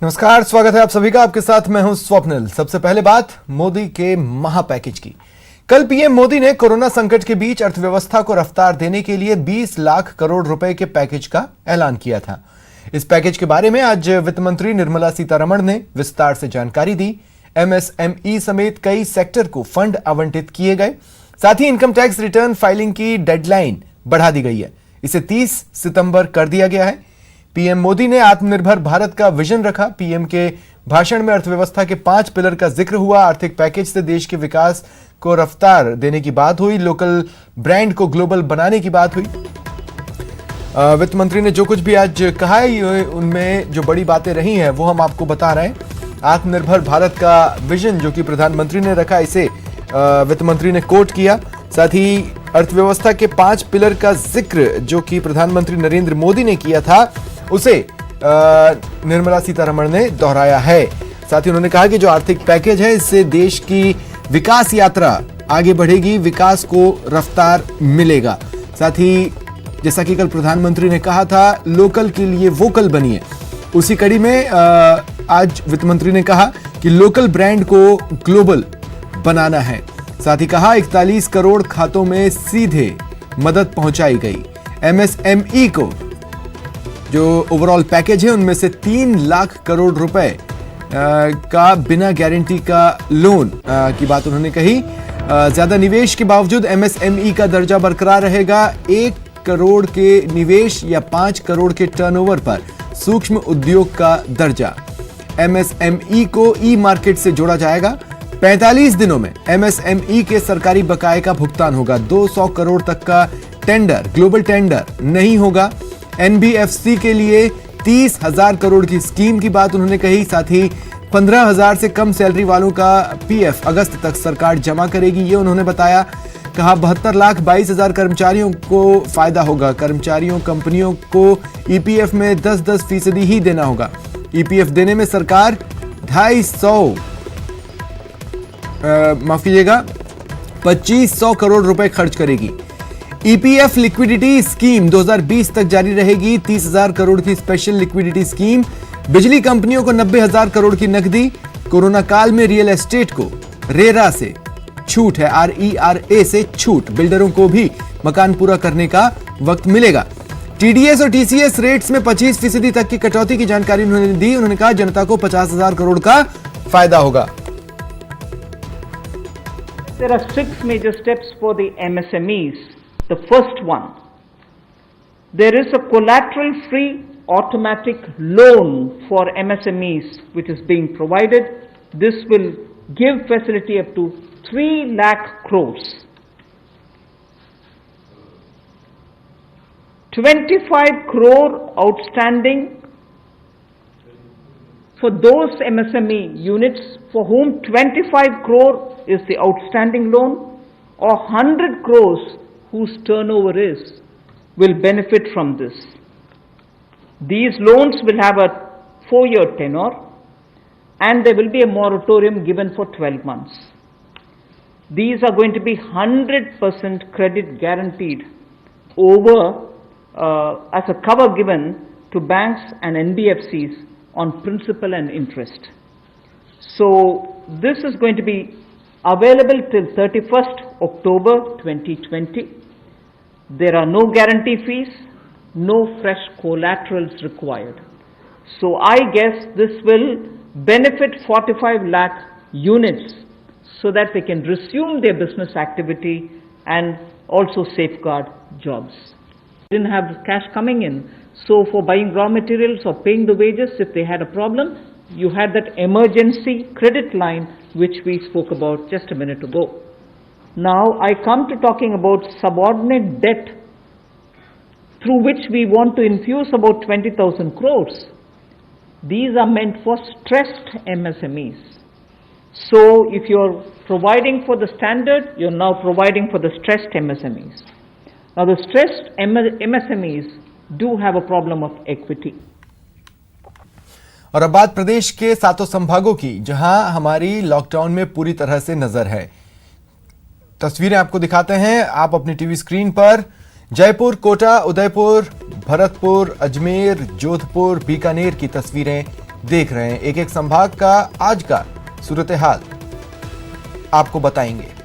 नमस्कार, स्वागत है आप सभी का। आपके साथ मैं हूं स्वप्निल। सबसे पहले बात मोदी के महा पैकेज की। कल पीएम मोदी ने कोरोना संकट के बीच अर्थव्यवस्था को रफ्तार देने के लिए 20 लाख करोड़ रुपए के पैकेज का ऐलान किया था। इस पैकेज के बारे में आज वित्त मंत्री निर्मला सीतारमण ने विस्तार से जानकारी दी। एमएसएमई समेत कई सेक्टर को फंड आवंटित किए गए। साथ ही इनकम टैक्स रिटर्न फाइलिंग की डेडलाइन बढ़ा दी गई है, इसे 30 सितंबर कर दिया गया है। पीएम मोदी ने आत्मनिर्भर भारत का विजन रखा। पीएम के भाषण में अर्थव्यवस्था के 5 पिलर का जिक्र हुआ। आर्थिक पैकेज से देश के विकास को रफ्तार देने की बात हुई, लोकल ब्रांड को ग्लोबल बनाने की बात हुई। वित्त मंत्री ने जो कुछ भी आज कहा है, उनमें जो बड़ी बातें रही हैं वो हम आपको बता रहे हैं। आत्मनिर्भर भारत का विजन जो कि प्रधानमंत्री ने रखा, इसे वित्त मंत्री ने कोट किया। साथ ही अर्थव्यवस्था के 5 पिलर का जिक्र जो कि प्रधानमंत्री नरेंद्र मोदी ने किया था, उसे निर्मला सीतारमण ने दोहराया है। साथ ही उन्होंने कहा कि जो आर्थिक पैकेज है, इससे देश की विकास यात्रा आगे बढ़ेगी, विकास को रफ्तार मिलेगा। साथ ही जैसा कि कल प्रधानमंत्री ने कहा था, लोकल के लिए वोकल बनिए। उसी कड़ी में आज वित्त मंत्री ने कहा कि लोकल ब्रांड को ग्लोबल बनाना है। साथ ही कहा 41 करोड़ खातों में सीधे मदद पहुंचाई गई। एमएसएमई को जो ओवरऑल पैकेज है, उनमें से 3 लाख करोड़ रुपए का बिना गारंटी का लोन की बात उन्होंने कही। ज्यादा निवेश के बावजूद एमएसएमई का दर्जा बरकरार रहेगा। 1 करोड़ के निवेश या 5 करोड़ के टर्नओवर पर सूक्ष्म उद्योग का दर्जा। एमएसएमई को ई मार्केट से जोड़ा जाएगा। 45 दिनों में एमएसएमई के सरकारी बकाये का भुगतान होगा। 200 करोड़ तक का टेंडर, ग्लोबल टेंडर नहीं होगा। एनबीएफसी के लिए 30,000 करोड़ की स्कीम की बात उन्होंने कही। साथ ही 15,000 से कम सैलरी वालों का पीएफ अगस्त तक सरकार जमा करेगी, ये उन्होंने बताया। कहा 72,22,000 कर्मचारियों को फायदा होगा। कर्मचारियों, कंपनियों को ईपीएफ में 10% ही देना होगा। ईपीएफ देने में सरकार 2500 करोड़ रुपए खर्च करेगी। ईपीएफ लिक्विडिटी स्कीम 2020 तक जारी रहेगी। 30,000 करोड़ की स्पेशल लिक्विडिटी स्कीम। बिजली कंपनियों को 90,000 करोड़ की नकदी। कोरोना काल में रियल एस्टेट को रेरा से छूट है, RERA से छूट। बिल्डरों को भी मकान पूरा करने का वक्त मिलेगा। टीडीएस और टीसीएस रेट्स में 25% तक की कटौती की जानकारी उन्होंने दी। उन्होंने कहा जनता को 50,000 करोड़ का फायदा होगा। There are 6 major steps for the MSMEs. The first one, there is a collateral-free automatic loan for MSMEs which is being provided. This will give facility up to 3 lakh crores. 25 crore outstanding for those MSME units for whom 25 crore is the outstanding loan, or 100 crores whose turnover will benefit from this. These loans will have a 4-year tenure and there will be a moratorium given for 12 months. These are going to be 100% credit guaranteed over as a cover given to banks and NBFCs on principal and interest. So this is going to be available till 31st October 2020. There are no guarantee fees, no fresh collaterals required. So I guess this will benefit 45 lakh units so that they can resume their business activity and also safeguard jobs. Didn't have cash coming in, so for buying raw materials or paying the wages, if they had a problem, you had that emergency credit line which we spoke about just a minute ago. Now I come to talking about subordinate debt through which we want to infuse about 20,000 crores. These are meant for stressed MSMEs. So if you're providing for the standard, you're now providing for the stressed MSMEs. Now the stressed MSMEs do have a problem of equity. और अब बात प्रदेश के 7 संभागों की, जहां हमारी lockdown में पूरी तरह से नजर है। तस्वीरें आपको दिखाते हैं आप अपनी टीवी स्क्रीन पर। जयपुर, कोटा, उदयपुर, भरतपुर, अजमेर, जोधपुर, बीकानेर की तस्वीरें देख रहे हैं। एक एक संभाग का आज का सूरत हाल आपको बताएंगे।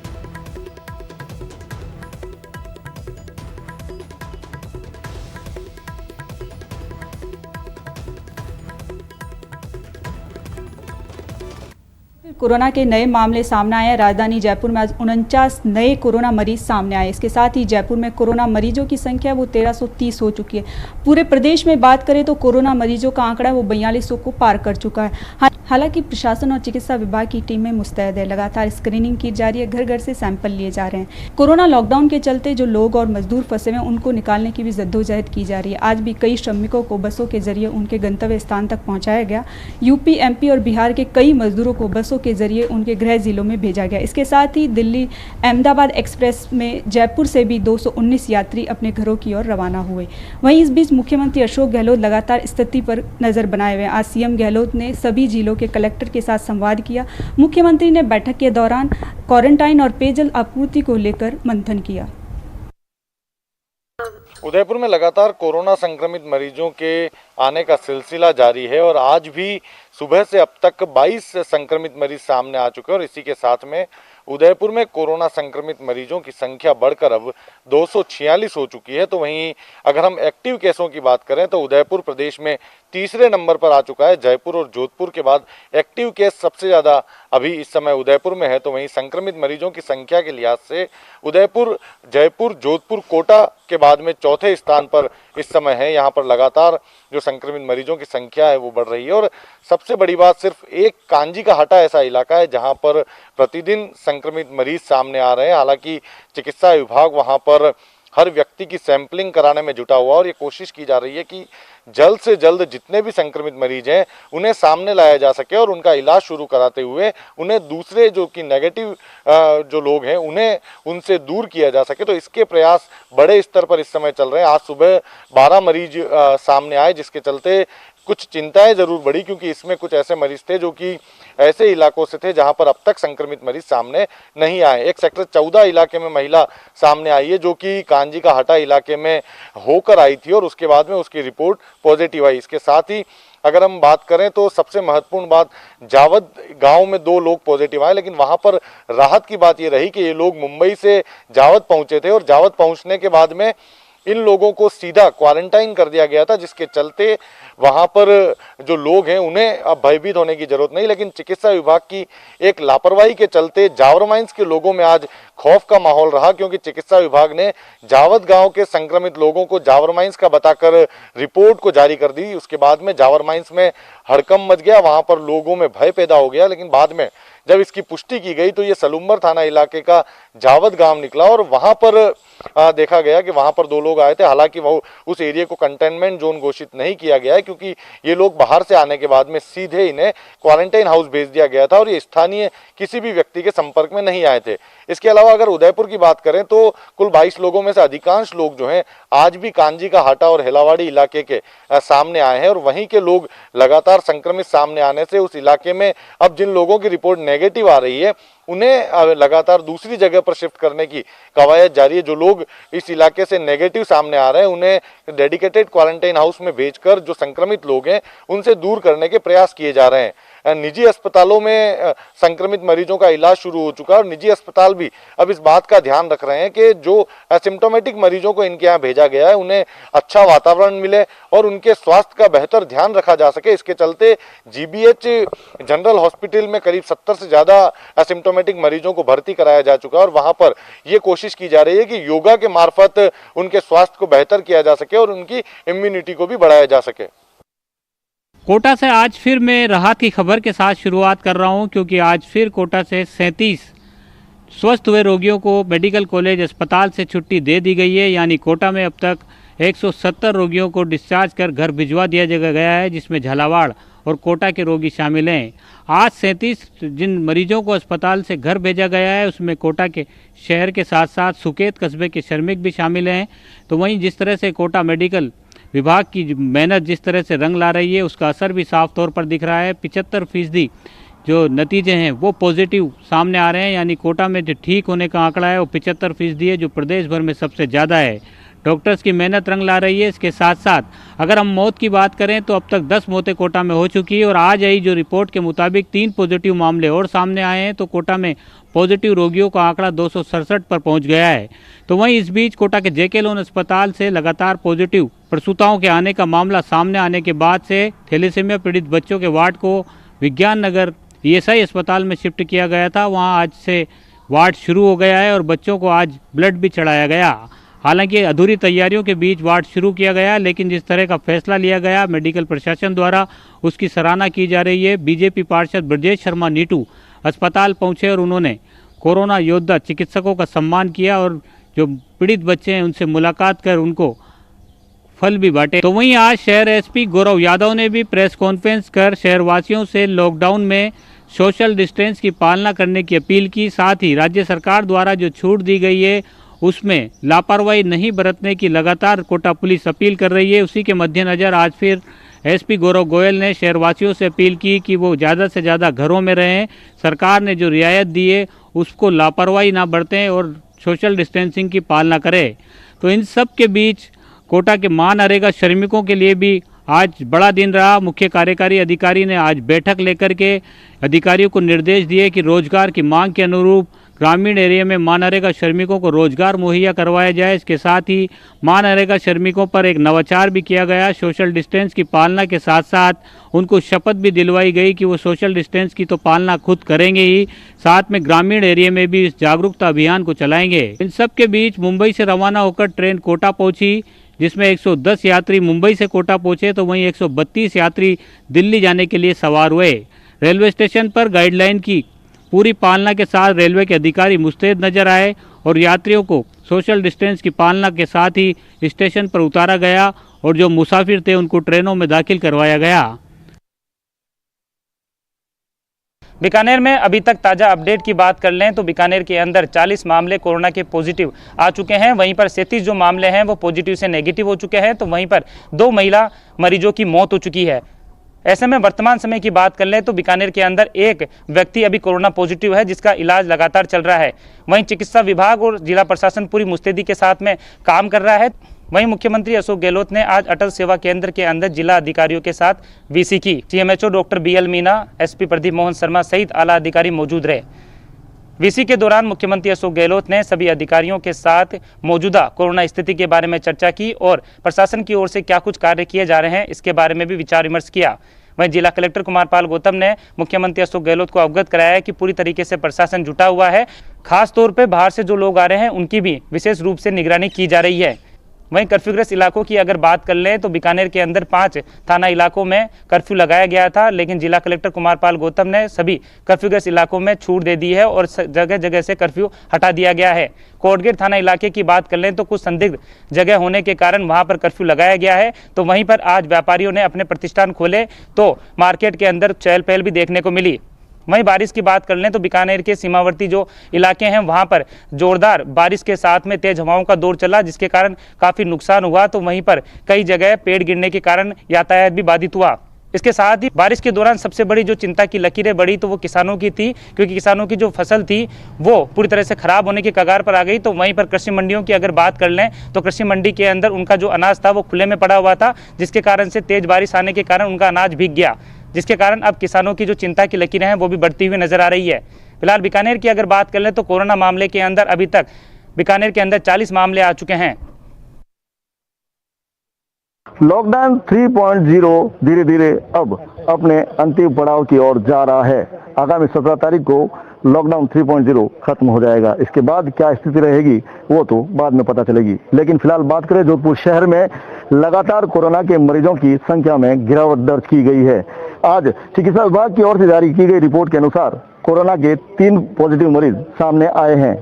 कोरोना के नए मामले सामने आए हैं। राजधानी जयपुर में आज 49 नए कोरोना मरीज सामने आए। इसके साथ ही जयपुर में कोरोना मरीजों की संख्या वो 1330 हो चुकी है। पूरे प्रदेश में बात करें तो कोरोना मरीजों का आंकड़ा वो 4200 को पार कर चुका है। हालांकि प्रशासन और चिकित्सा विभाग की टीमें मुस्तैद है। लगातार स्क्रीनिंग की जा रही है, घर घर से सैंपल लिए जा रहे हैं। कोरोना लॉकडाउन के चलते जो लोग और मजदूर फंसे हुए हैं उनको निकालने की भी जद्दोजहद की जा रही है। आज भी कई श्रमिकों को बसों के जरिए उनके गंतव्य स्थान तक पहुंचाया गया। यूपी, एमपी और बिहार के कई मजदूरों को बसों के जरिए उनके गृह जिलों में भेजा गया। इसके साथ ही दिल्ली अहमदाबाद एक्सप्रेस में जयपुर से भी 219 यात्री अपने घरों की ओर रवाना हुए। वहीं इस बीच मुख्यमंत्री अशोक गहलोत लगातार स्थिति पर नजर बनाए हुए हैं। आज सीएम गहलोत ने सभी जिलों के कलेक्टर के साथ संवाद किया। मुख्यमंत्री ने बैठक के दौरान क्वारंटाइन और पेयजल आपूर्ति को लेकर मंथन किया। उदयपुर में लगातार कोरोना संक्रमित मरीजों के आने का सिलसिला जारी है और आज भी सुबह से अब तक 22 संक्रमित मरीज सामने आ चुके हैं और इसी के साथ में उदयपुर में कोरोना संक्रमित मरीजों की संख्या बढ़कर अब 246 हो चुकी है। तो वहीं अगर हम एक्टिव केसों की बात करें तो उदयपुर प्रदेश में तीसरे नंबर पर आ चुका है। जयपुर और जोधपुर के बाद एक्टिव केस सबसे ज़्यादा अभी इस समय उदयपुर में है। तो वहीं संक्रमित मरीजों की संख्या के लिहाज से उदयपुर, जयपुर, जोधपुर, कोटा के बाद में चौथे स्थान पर इस समय है। यहाँ पर लगातार जो संक्रमित मरीजों की संख्या है वो बढ़ रही है और सबसे बड़ी बात सिर्फ एक कांजी का हाटा ऐसा इलाका है जहाँ पर प्रतिदिन संक्रमित मरीज सामने आ रहे हैं। हालांकि चिकित्सा विभाग वहाँ पर हर व्यक्ति की सैंपलिंग कराने में जुटा हुआ और ये कोशिश की जा रही है कि जल्द से जल्द जितने भी संक्रमित मरीज हैं उन्हें सामने लाया जा सके और उनका इलाज शुरू कराते हुए उन्हें दूसरे जो कि नेगेटिव जो लोग हैं उन्हें उनसे दूर किया जा सके। तो इसके प्रयास बड़े स्तर पर इस समय चल रहे हैं। आज सुबह 12 मरीज सामने आए जिसके चलते कुछ चिंताएं जरूर बढ़ी क्योंकि इसमें कुछ ऐसे मरीज थे जो कि ऐसे इलाकों से थे जहां पर अब तक संक्रमित मरीज सामने नहीं आए। एक सेक्टर 14 इलाके में महिला सामने आई है जो कि कांजी का हाटा इलाके में होकर आई थी और उसके बाद में उसकी रिपोर्ट पॉजिटिव आई। इसके साथ ही अगर हम बात करें तो सबसे महत्वपूर्ण बात, जावद गांव में 2 लोग पॉजिटिव आए लेकिन वहां पर राहत की बात ये रही कि ये लोग मुंबई से जावद पहुंचे थे और जावद पहुंचने के बाद में इन लोगों को सीधा क्वारंटाइन कर दिया गया था जिसके चलते वहां पर जो लोग हैं उन्हें अब भयभीत होने की जरूरत नहीं। लेकिन चिकित्सा विभाग की एक लापरवाही के चलते जावर माइंस के लोगों में आज खौफ का माहौल रहा क्योंकि चिकित्सा विभाग ने जावद गांव के संक्रमित लोगों को जावर माइंस का बताकर रिपोर्ट को जारी कर दी। उसके बाद में जावर माइंस में हड़कंप मच गया, वहां पर लोगों में भय पैदा हो गया। लेकिन बाद में जब इसकी पुष्टि की गई तो ये सलूम्बर थाना इलाके का जावद गांव निकला और वहां पर देखा गया कि वहां पर 2 लोग आए थे। हालांकि वो उस एरिया को कंटेनमेंट जोन घोषित नहीं किया गया है क्योंकि ये लोग बाहर से आने के बाद में सीधे इन्हें क्वारंटाइन हाउस भेज दिया गया था और ये स्थानीय किसी भी व्यक्ति के संपर्क में नहीं आए थे। इसके अलावा अगर उदयपुर की बात करें तो कुल 22 लोगों में से अधिकांश लोग जो हैं आज भी कांजी का हाटा और हेलावाड़ी इलाके के सामने आए हैं और वहीं के लोग लगातार संक्रमित सामने आने से उस इलाके में अब जिन लोगों की रिपोर्ट नेगेटिव आ रही है उन्हें लगातार दूसरी जगह पर शिफ्ट करने की कवायद जारी है। जो लोग इस इलाके से नेगेटिव सामने आ रहे हैं उन्हें डेडिकेटेड क्वारंटाइन हाउस में भेजकर जो संक्रमित लोग हैं उनसे दूर करने के प्रयास किए जा रहे हैं। निजी अस्पतालों में संक्रमित मरीजों का इलाज शुरू हो चुका है और निजी अस्पताल भी अब इस बात का ध्यान रख रहे हैं कि जो एसिम्प्टोमेटिक मरीजों को इनके यहाँ भेजा गया है उन्हें अच्छा वातावरण मिले और उनके स्वास्थ्य का बेहतर ध्यान रखा जा सके। इसके चलते जीबीएच जनरल हॉस्पिटल में करीब 70 से ज़्यादा एसिम्प्टोमेटिक मरीजों को भर्ती कराया जा चुका है और वहाँ पर ये कोशिश की जा रही है कि योगा के मार्फत उनके स्वास्थ्य को बेहतर किया जा सके और उनकी इम्यूनिटी को भी बढ़ाया जा सके। कोटा से आज फिर मैं राहत की खबर के साथ शुरुआत कर रहा हूं क्योंकि आज फिर कोटा से 37 स्वस्थ हुए रोगियों को मेडिकल कॉलेज अस्पताल से छुट्टी दे दी गई है। यानी कोटा में अब तक 170 रोगियों को डिस्चार्ज कर घर भिजवा दिया गया है जिसमें झालावाड़ और कोटा के रोगी शामिल हैं। आज 37 जिन मरीजों को अस्पताल से घर भेजा गया है उसमें कोटा के शहर के साथ साथ सुकेत कस्बे के श्रमिक भी शामिल हैं। तो वहीं जिस तरह से कोटा मेडिकल विभाग की मेहनत जिस तरह से रंग ला रही है उसका असर भी साफ तौर पर दिख रहा है। 75% जो नतीजे हैं वो पॉजिटिव सामने आ रहे हैं। यानी कोटा में जो ठीक होने का आंकड़ा है वो 75% है जो प्रदेश भर में सबसे ज़्यादा है। डॉक्टर्स की मेहनत रंग ला रही है। इसके साथ साथ अगर हम मौत की बात करें तो अब तक 10 मौतें कोटा में हो चुकी है और आज आई जो रिपोर्ट के मुताबिक 3 पॉजिटिव मामले और सामने आए हैं, तो कोटा में पॉजिटिव रोगियों का आंकड़ा 267 पर पहुंच गया है। तो वहीं इस बीच कोटा के जेके लोन अस्पताल से लगातार पॉजिटिव प्रसूताओं के आने का मामला सामने आने के बाद से थैलेसीमिया पीड़ित बच्चों के वार्ड को विज्ञान नगर ईएसआई अस्पताल में शिफ्ट किया गया था। वहां आज से वार्ड शुरू हो गया है और बच्चों को आज ब्लड भी चढ़ाया गया। हालांकि अधूरी तैयारियों के बीच वार्ड शुरू किया गया, लेकिन जिस तरह का फैसला लिया गया मेडिकल प्रशासन द्वारा उसकी सराहना की जा रही है। बीजेपी पार्षद ब्रजेश शर्मा नीटू अस्पताल पहुंचे और उन्होंने कोरोना योद्धा चिकित्सकों का सम्मान किया और जो पीड़ित बच्चे हैं उनसे मुलाकात कर उनको फल भी बांटे। तो वहीं आज शहर एसपी गौरव यादव ने भी प्रेस कॉन्फ्रेंस कर शहरवासियों से लॉकडाउन में सोशल डिस्टेंस की पालना करने की अपील की। साथ ही राज्य सरकार द्वारा जो छूट दी गई है उसमें लापरवाही नहीं बरतने की लगातार कोटा पुलिस अपील कर रही है। उसी के मद्देनजर आज फिर एसपी गौरव गोयल ने शहरवासियों से अपील की कि वो ज़्यादा से ज़्यादा घरों में रहें। सरकार ने जो रियायत दी है उसको लापरवाही ना बरतें और सोशल डिस्टेंसिंग की पालना करें। तो इन सब के बीच कोटा के महानरेगा श्रमिकों के लिए भी आज बड़ा दिन रहा। मुख्य कार्यकारी अधिकारी ने आज बैठक लेकर के अधिकारियों को निर्देश दिए कि रोजगार की मांग के अनुरूप ग्रामीण एरिया में मनरेगा श्रमिकों को रोजगार मुहैया करवाया जाए। इसके साथ ही मनरेगा श्रमिकों पर एक नवाचार भी किया गया। सोशल डिस्टेंस की पालना के साथ साथ उनको शपथ भी दिलवाई गई कि वो सोशल डिस्टेंस की तो पालना खुद करेंगे ही, साथ में ग्रामीण एरिया में भी इस जागरूकता अभियान को चलाएंगे। इन सब के बीच मुंबई से रवाना होकर ट्रेन कोटा पहुंची, जिसमें 110 यात्री मुंबई से कोटा पहुंचे तो वहीं 132 यात्री दिल्ली जाने के लिए सवार हुए। रेलवे स्टेशन पर गाइडलाइन की पूरी पालना के साथ रेलवे के अधिकारी मुस्तैद नजर आए और यात्रियों को सोशल डिस्टेंस की पालना के साथ ही स्टेशन पर उतारा गया और जो मुसाफिर थे उनको ट्रेनों में दाखिल करवाया गया। बीकानेर में अभी तक ताज़ा अपडेट की बात कर लें तो बीकानेर के अंदर 40 मामले कोरोना के पॉजिटिव आ चुके हैं। वहीं पर 37 जो मामले हैं वो पॉजिटिव से नेगेटिव हो चुके हैं। तो वहीं पर 2 महिला मरीजों की मौत हो चुकी है। ऐसे में वर्तमान समय की बात कर लें तो बीकानेर के अंदर एक व्यक्ति अभी कोरोना पॉजिटिव है जिसका इलाज लगातार चल रहा है। वहीं चिकित्सा विभाग और जिला प्रशासन पूरी मुस्तैदी के साथ में काम कर रहा है। वहीं मुख्यमंत्री अशोक गहलोत ने आज अटल सेवा केंद्र के अंदर जिला अधिकारियों के साथ वीसी की। CMHO doctor BL Meena, SP Pradeep Mohan Sharma सहित आला अधिकारी मौजूद रहे। वीसी के दौरान मुख्यमंत्री अशोक गहलोत ने सभी अधिकारियों के साथ मौजूदा कोरोना स्थिति के बारे में चर्चा की और प्रशासन की ओर से क्या कुछ कार्य किए जा रहे हैं इसके बारे में भी विचार विमर्श किया। वहीं जिला कलेक्टर कुमार पाल गौतम ने मुख्यमंत्री अशोक गहलोत को अवगत कराया कि पूरी तरीके से प्रशासन जुटा हुआ है। खास तौर पर बाहर से जो लोग आ रहे हैं उनकी भी विशेष रूप से निगरानी की जा रही है। वहीं कर्फ्यूग्रस्त इलाकों की अगर बात कर लें तो बीकानेर के अंदर 5 थाना इलाकों में कर्फ्यू लगाया गया था, लेकिन जिला कलेक्टर कुमार पाल गौतम ने सभी कर्फ्यूग्रस्त इलाकों में छूट दे दी है और जगह जगह से कर्फ्यू हटा दिया गया है। कोटगेट थाना इलाके की बात कर लें तो कुछ संदिग्ध जगह होने के कारण वहां पर कर्फ्यू लगाया गया है। तो वहीं पर आज व्यापारियों ने अपने प्रतिष्ठान खोले तो मार्केट के अंदर चहल पहल भी देखने को मिली। वहीं बारिश की बात कर लें तो बीकानेर के सीमावर्ती जो इलाके हैं वहां पर जोरदार बारिश के साथ में तेज हवाओं का दौर चला जिसके कारण काफ़ी नुकसान हुआ। तो वहीं पर कई जगह पेड़ गिरने के कारण यातायात भी बाधित हुआ। इसके साथ ही बारिश के दौरान सबसे बड़ी जो चिंता की लकीरें बढ़ी तो वो किसानों की थी, क्योंकि किसानों की जो फसल थी वो पूरी तरह से खराब होने के कगार पर आ गई। तो वहीं पर कृषि मंडियों की अगर बात कर लें तो कृषि मंडी के अंदर उनका जो अनाज था वो खुले में पड़ा हुआ था, जिसके कारण से तेज बारिश आने के कारण उनका अनाज भीग गया, जिसके कारण अब किसानों की जो चिंता की लकीरें हैं वो भी बढ़ती हुई नजर आ रही है। फिलहाल बीकानेर की अगर बात कर लें तो कोरोना मामले के अंदर अभी तक बीकानेर के अंदर 40 मामले आ चुके हैं। लॉकडाउन 3.0 धीरे धीरे अब अपने अंतिम पड़ाव की ओर जा रहा है। आगामी 17 तारीख को लॉकडाउन 3.0 खत्म हो जाएगा। इसके बाद क्या स्थिति रहेगी वो तो बाद में पता चलेगी। लेकिन फिलहाल बात करें जोधपुर शहर में लगातार कोरोना के मरीजों की संख्या में गिरावट दर्ज की गई है। आज चिकित्सा विभाग की ओर से जारी की गई रिपोर्ट के अनुसार कोरोना के 3 पॉजिटिव मरीज सामने आए हैं।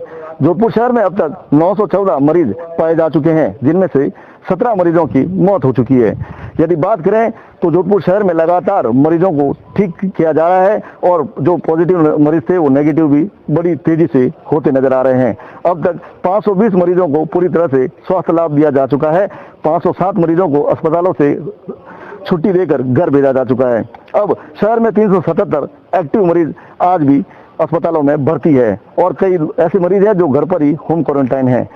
जोधपुर शहर में अब तक 914 मरीज पाए जा चुके हैं, जिनमें से 17 मरीजों की मौत हो चुकी है। यदि बात करें तो जोधपुर शहर में लगातार मरीजों को ठीक किया जा रहा है और जो पॉजिटिव मरीज थे वो नेगेटिव भी बड़ी तेजी से होते नजर आ रहे हैं। अब तक 520 मरीजों को पूरी तरह से स्वास्थ्य लाभ दिया जा चुका है। 507 मरीजों को अस्पतालों से छुट्टी देकर घर भेजा जा चुका है। अब शहर में 377 एक्टिव मरीज आज भी अस्पतालों में भर्ती है और कई ऐसे मरीज हैं जो घर पर ही होम क्वारंटाइन है।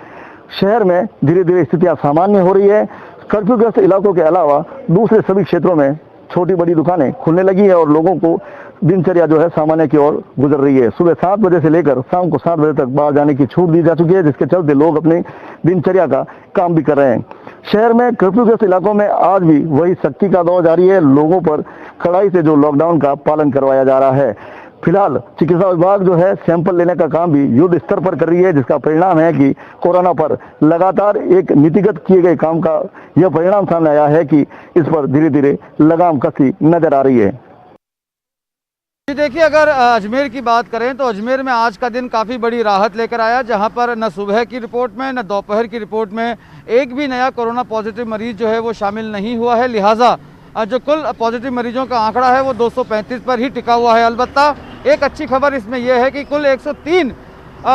शहर में धीरे धीरे स्थितियां सामान्य हो रही है। कर्फ्यूग्रस्त इलाकों के अलावा दूसरे सभी क्षेत्रों में छोटी बड़ी दुकानें खुलने लगी है और लोगों को दिनचर्या जो है सामान्य की ओर गुजर रही है। सुबह 7 बजे से लेकर शाम को 7 बजे तक बाहर जाने की छूट दी जा चुकी है, जिसके चलते लोग अपनी दिनचर्या का काम भी कर रहे हैं। शहर में कर्फ्यूग्रस्त इलाकों में आज भी वही सख्ती का दौर जारी है। लोगों पर कड़ाई से जो लॉकडाउन का पालन करवाया जा रहा है। फिलहाल चिकित्सा विभाग जो है सैंपल लेने का काम भी युद्ध स्तर पर कर रही है, जिसका परिणाम है कि कोरोना पर लगातार एक नीतिगत किए गए काम का यह परिणाम सामने आया है कि इस पर धीरे धीरे लगाम कसी नजर आ रही है। जी देखिए, अगर अजमेर की बात करें तो अजमेर में आज का दिन काफ़ी बड़ी राहत लेकर आया, जहां पर न सुबह की रिपोर्ट में न दोपहर की रिपोर्ट में एक भी नया कोरोना पॉजिटिव मरीज जो है वो शामिल नहीं हुआ है। लिहाजा जो कुल पॉजिटिव मरीजों का आंकड़ा है वो 235 पर ही टिका हुआ है। अलबत्ता एक अच्छी खबर इसमें यह है कि कुल 103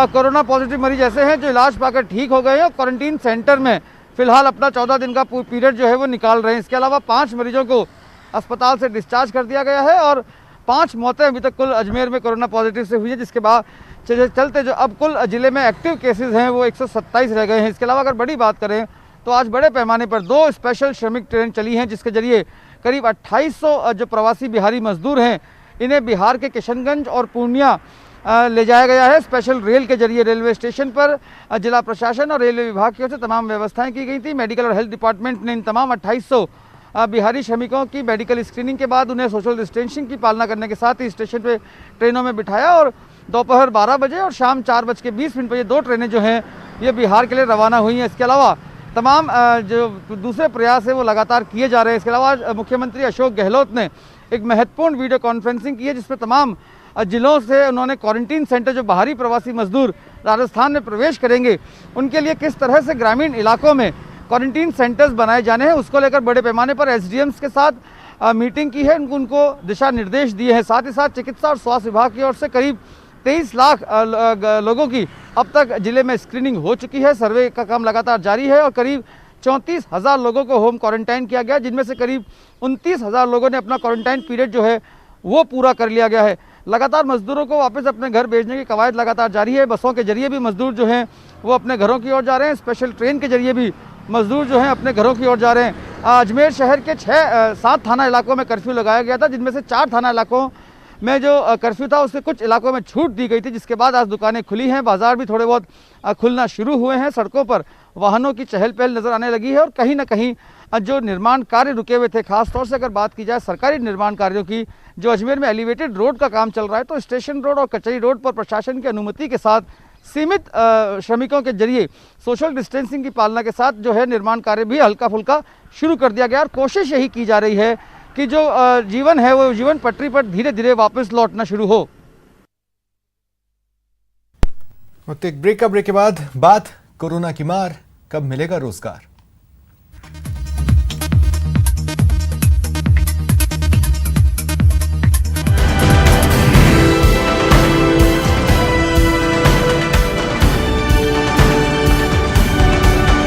कोरोना पॉजिटिव मरीज ऐसे हैं जो इलाज पाकर ठीक हो गए हैं और क्वारंटीन सेंटर में फिलहाल अपना 14 दिन का पीरियड जो है वो निकाल रहे हैं। इसके अलावा 5 मरीजों को अस्पताल से डिस्चार्ज कर दिया गया है और 5 मौतें अभी तक कुल अजमेर में कोरोना पॉजिटिव से हुई है, जिसके बाद चलते जो अब कुल जिले में एक्टिव केसेस हैं वो 127 रह गए हैं। इसके अलावा अगर बड़ी बात करें तो आज बड़े पैमाने पर 2 स्पेशल श्रमिक ट्रेन चली हैं, जिसके जरिए करीब 2800 जो प्रवासी बिहारी मजदूर हैं इन्हें बिहार के किशनगंज और पूर्णिया ले जाया गया है। स्पेशल रेल के जरिए रेलवे स्टेशन पर जिला प्रशासन और रेलवे विभाग की ओर से तमाम व्यवस्थाएं की गई थी। मेडिकल और हेल्थ डिपार्टमेंट ने इन तमाम 2800 बिहारी श्रमिकों की मेडिकल स्क्रीनिंग के बाद उन्हें सोशल डिस्टेंसिंग की पालना करने के साथ ही स्टेशन पे ट्रेनों में बिठाया और दोपहर 12 बजे और शाम 4:20 पर ये 2 ट्रेनें जो हैं ये बिहार के लिए रवाना हुई हैं। इसके अलावा तमाम जो दूसरे प्रयास है वो लगातार किए जा रहे हैं। इसके अलावा मुख्यमंत्री अशोक गहलोत ने एक महत्वपूर्ण वीडियो कॉन्फ्रेंसिंग की है, जिसमें तमाम जिलों से उन्होंने क्वारंटीन सेंटर जो बाहरी प्रवासी मजदूर राजस्थान में प्रवेश करेंगे उनके लिए किस तरह से ग्रामीण इलाकों में क्वारंटीन सेंटर्स बनाए जाने हैं उसको लेकर बड़े पैमाने पर एसडीएम्स के साथ मीटिंग की है, उनको दिशा निर्देश दिए हैं। साथ ही साथ चिकित्सा और स्वास्थ्य विभाग की ओर से करीब 23 लाख लोगों की अब तक जिले में स्क्रीनिंग हो चुकी है। सर्वे का काम लगातार जारी है और करीब 34,000 लोगों को होम क्वारंटाइन किया गया, जिनमें से करीब 29,000 लोगों ने अपना क्वारंटाइन पीरियड जो है वो पूरा कर लिया गया है। लगातार मजदूरों को वापस अपने घर भेजने की कवायद लगातार जारी है। बसों के जरिए भी मजदूर जो हैं वो अपने घरों की ओर जा रहे हैं। स्पेशल ट्रेन के जरिए भी मजदूर जो हैं अपने घरों की ओर जा रहे हैं। अजमेर शहर के 7 थाना इलाकों में कर्फ्यू लगाया गया था, जिनमें से 4 थाना इलाकों में जो कर्फ्यू था उससे कुछ इलाकों में छूट दी गई थी, जिसके बाद आज दुकानें खुली हैं, बाजार भी थोड़े बहुत खुलना शुरू हुए हैं। सड़कों पर वाहनों की चहल पहल नजर आने लगी है और कहीं ना कहीं जो निर्माण कार्य रुके हुए थे, खासतौर से अगर बात की जाए सरकारी निर्माण कार्यों की, जो अजमेर में एलिवेटेड रोड का काम चल रहा है, तो स्टेशन रोड और कचहरी रोड पर प्रशासन की अनुमति के साथ सीमित श्रमिकों के जरिए सोशल डिस्टेंसिंग की पालना के साथ जो है निर्माण कार्य भी हल्का फुल्का शुरू कर दिया गया और कोशिश यही की जा रही है कि जो जीवन है वो जीवन पटरी पर धीरे धीरे वापस लौटना शुरू हो। एक ब्रेक के बाद बात कोरोना की मार, कब मिलेगा रोजगार।